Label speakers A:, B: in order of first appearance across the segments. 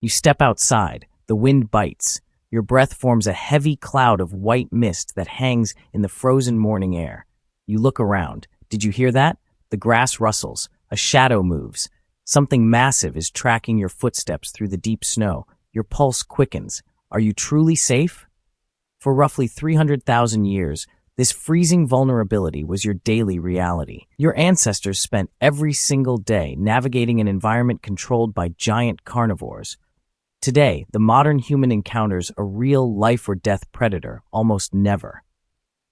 A: You step outside, the wind bites. Your breath forms a heavy cloud of white mist that hangs in the frozen morning air. You look around. Did you hear that? The grass rustles. A shadow moves. Something massive is tracking your footsteps through the deep snow. Your pulse quickens. Are you truly safe? For roughly 300,000 years, this freezing vulnerability was your daily reality. Your ancestors spent every single day navigating an environment controlled by giant carnivores. Today, the modern human encounters a real life-or-death predator almost never.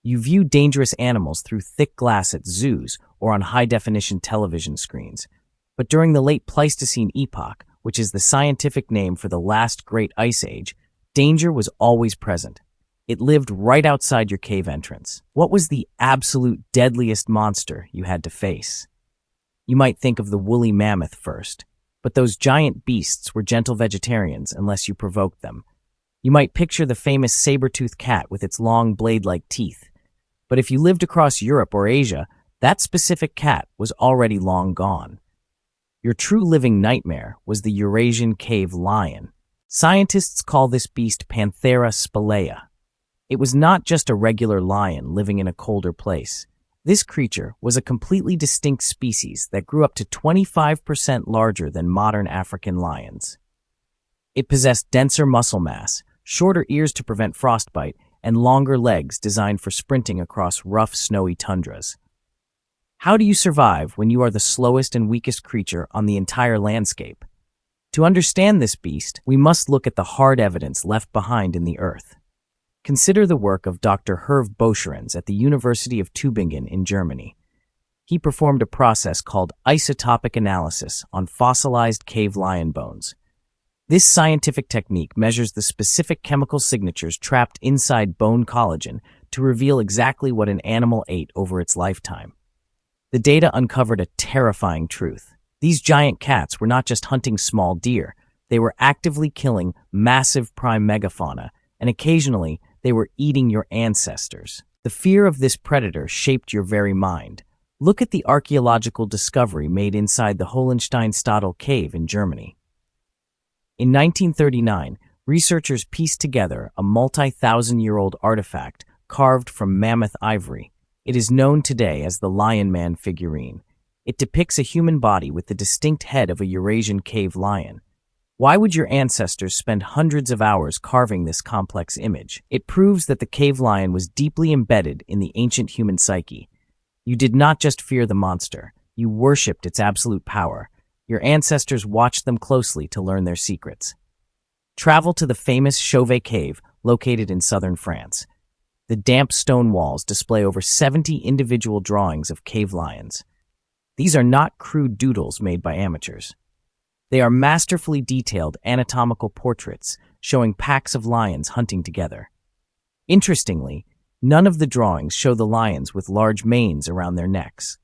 A: You view dangerous animals through thick glass at zoos or on high-definition television screens. But during the late Pleistocene epoch, which is the scientific name for the last great ice age, danger was always present. It lived right outside your cave entrance. What was the absolute deadliest monster you had to face? You might think of the woolly mammoth first. But those giant beasts were gentle vegetarians unless you provoked them. You might picture the famous saber-toothed cat with its long blade-like teeth. But if you lived across Europe or Asia, that specific cat was already long gone. Your true living nightmare was the Eurasian cave lion. Scientists call this beast Panthera spelaea. It was not just a regular lion living in a colder place. This creature was a completely distinct species that grew up to 25% larger than modern African lions. It possessed denser muscle mass, shorter ears to prevent frostbite, and longer legs designed for sprinting across rough, snowy tundras. How do you survive when you are the slowest and weakest creature on the entire landscape? To understand this beast, we must look at the hard evidence left behind in the earth. Consider the work of Dr. Hervé Bocherens at the University of Tübingen in Germany. He performed a process called isotopic analysis on fossilized cave lion bones. This scientific technique measures the specific chemical signatures trapped inside bone collagen to reveal exactly what an animal ate over its lifetime. The data uncovered a terrifying truth. These giant cats were not just hunting small deer, they were actively killing massive prime megafauna, and occasionally they were eating your ancestors. The fear of this predator shaped your very mind. Look at the archaeological discovery made inside the Hohensteinstadel cave in Germany. In 1939, researchers pieced together a multi-thousand-year-old artifact carved from mammoth ivory. It is known today as the Lion Man figurine. It depicts a human body with the distinct head of a Eurasian cave lion. Why would your ancestors spend hundreds of hours carving this complex image? It proves that the cave lion was deeply embedded in the ancient human psyche. You did not just fear the monster, you worshipped its absolute power. Your ancestors watched them closely to learn their secrets. Travel to the famous Chauvet Cave, located in southern France. The damp stone walls display over 70 individual drawings of cave lions. These are not crude doodles made by amateurs. They are masterfully detailed anatomical portraits showing packs of lions hunting together. Interestingly, none of the drawings show the lions with large manes around their necks.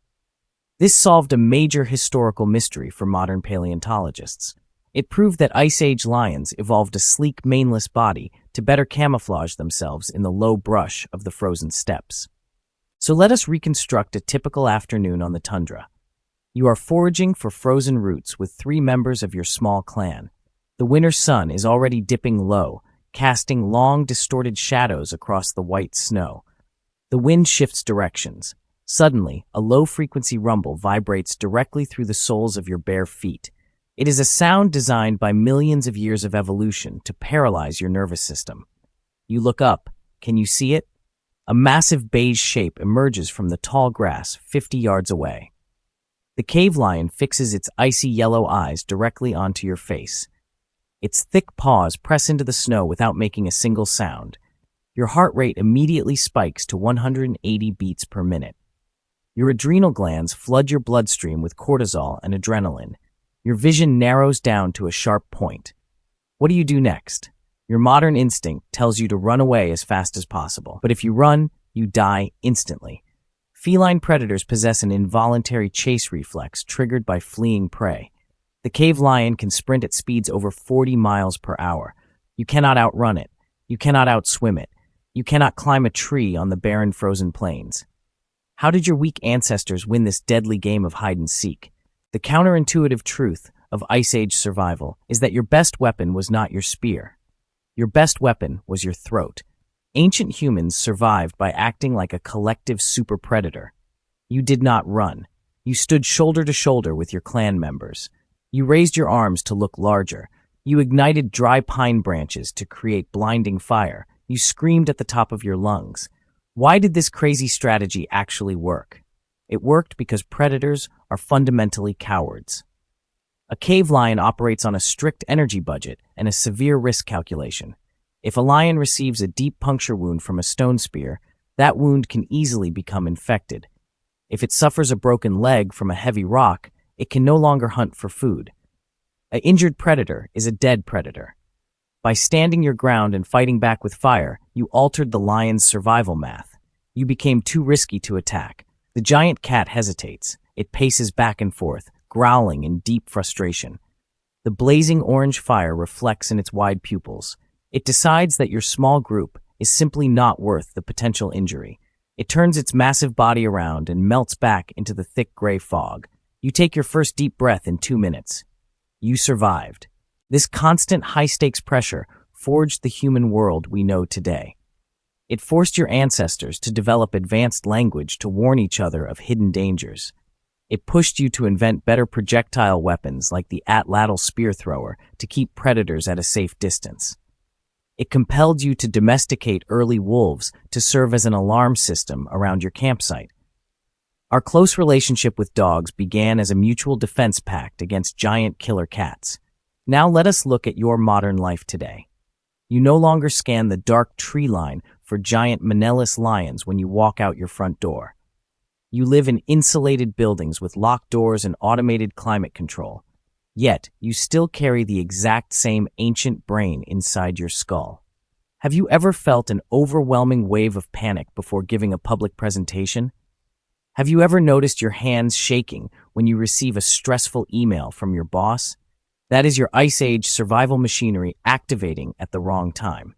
A: This solved a major historical mystery for modern paleontologists. It proved that Ice Age lions evolved a sleek, maneless body to better camouflage themselves in the low brush of the frozen steppes. So let us reconstruct a typical afternoon on the tundra. You are foraging for frozen roots with 3 members of your small clan. The winter sun is already dipping low, casting long, distorted shadows across the white snow. The wind shifts directions. Suddenly, a low-frequency rumble vibrates directly through the soles of your bare feet. It is a sound designed by millions of years of evolution to paralyze your nervous system. You look up. Can you see it? A massive beige shape emerges from the tall grass 50 yards away. The cave lion fixes its icy yellow eyes directly onto your face. Its thick paws press into the snow without making a single sound. Your heart rate immediately spikes to 180 beats per minute. Your adrenal glands flood your bloodstream with cortisol and adrenaline. Your vision narrows down to a sharp point. What do you do next? Your modern instinct tells you to run away as fast as possible. But if you run, you die instantly. Feline predators possess an involuntary chase reflex triggered by fleeing prey. The cave lion can sprint at speeds over 40 miles per hour. You cannot outrun it. You cannot outswim it. You cannot climb a tree on the barren frozen plains. How did your weak ancestors win this deadly game of hide and seek? The counterintuitive truth, of Ice Age survival is that your best weapon was not your spear. Your best weapon was your throat. Ancient humans survived by acting like a collective super predator. You did not run. You stood shoulder to shoulder with your clan members. You raised your arms to look larger. You ignited dry pine branches to create blinding fire. You screamed at the top of your lungs. Why did this crazy strategy actually work? It worked because predators are fundamentally cowards. A cave lion operates on a strict energy budget and a severe risk calculation. If a lion receives a deep puncture wound from a stone spear, that wound can easily become infected. If it suffers a broken leg from a heavy rock, it can no longer hunt for food. An injured predator is a dead predator. By standing your ground and fighting back with fire, you altered the lion's survival math. You became too risky to attack. The giant cat hesitates. It paces back and forth, growling in deep frustration. The blazing orange fire reflects in its wide pupils. It decides that your small group is simply not worth the potential injury. It turns its massive body around and melts back into the thick gray fog. You take your first deep breath in 2 minutes. You survived. This constant high-stakes pressure forged the human world we know today. It forced your ancestors to develop advanced language to warn each other of hidden dangers. It pushed you to invent better projectile weapons like the atlatl spear thrower to keep predators at a safe distance. It compelled you to domesticate early wolves to serve as an alarm system around your campsite. Our close relationship with dogs began as a mutual defense pact against giant killer cats. Now let us look at your modern life today. You no longer scan the dark tree line for giant maneless lions when you walk out your front door. You live in insulated buildings with locked doors and automated climate control. Yet, you still carry the exact same ancient brain inside your skull. Have you ever felt an overwhelming wave of panic before giving a public presentation? Have you ever noticed your hands shaking when you receive a stressful email from your boss? That is your Ice Age survival machinery activating at the wrong time.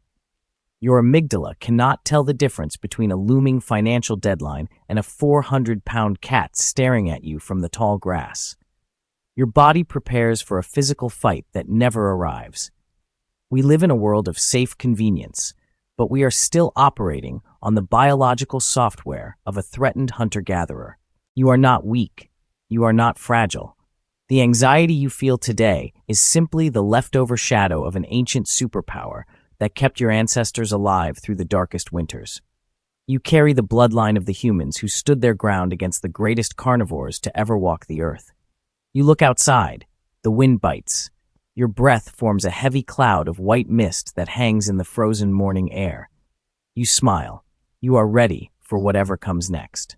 A: Your amygdala cannot tell the difference between a looming financial deadline and a 400-pound cat staring at you from the tall grass. Your body prepares for a physical fight that never arrives. We live in a world of safe convenience, but we are still operating on the biological software of a threatened hunter-gatherer. You are not weak. You are not fragile. The anxiety you feel today is simply the leftover shadow of an ancient superpower that kept your ancestors alive through the darkest winters. You carry the bloodline of the humans who stood their ground against the greatest carnivores to ever walk the earth. You look outside. The wind bites. Your breath forms a heavy cloud of white mist that hangs in the frozen morning air. You smile. You are ready for whatever comes next.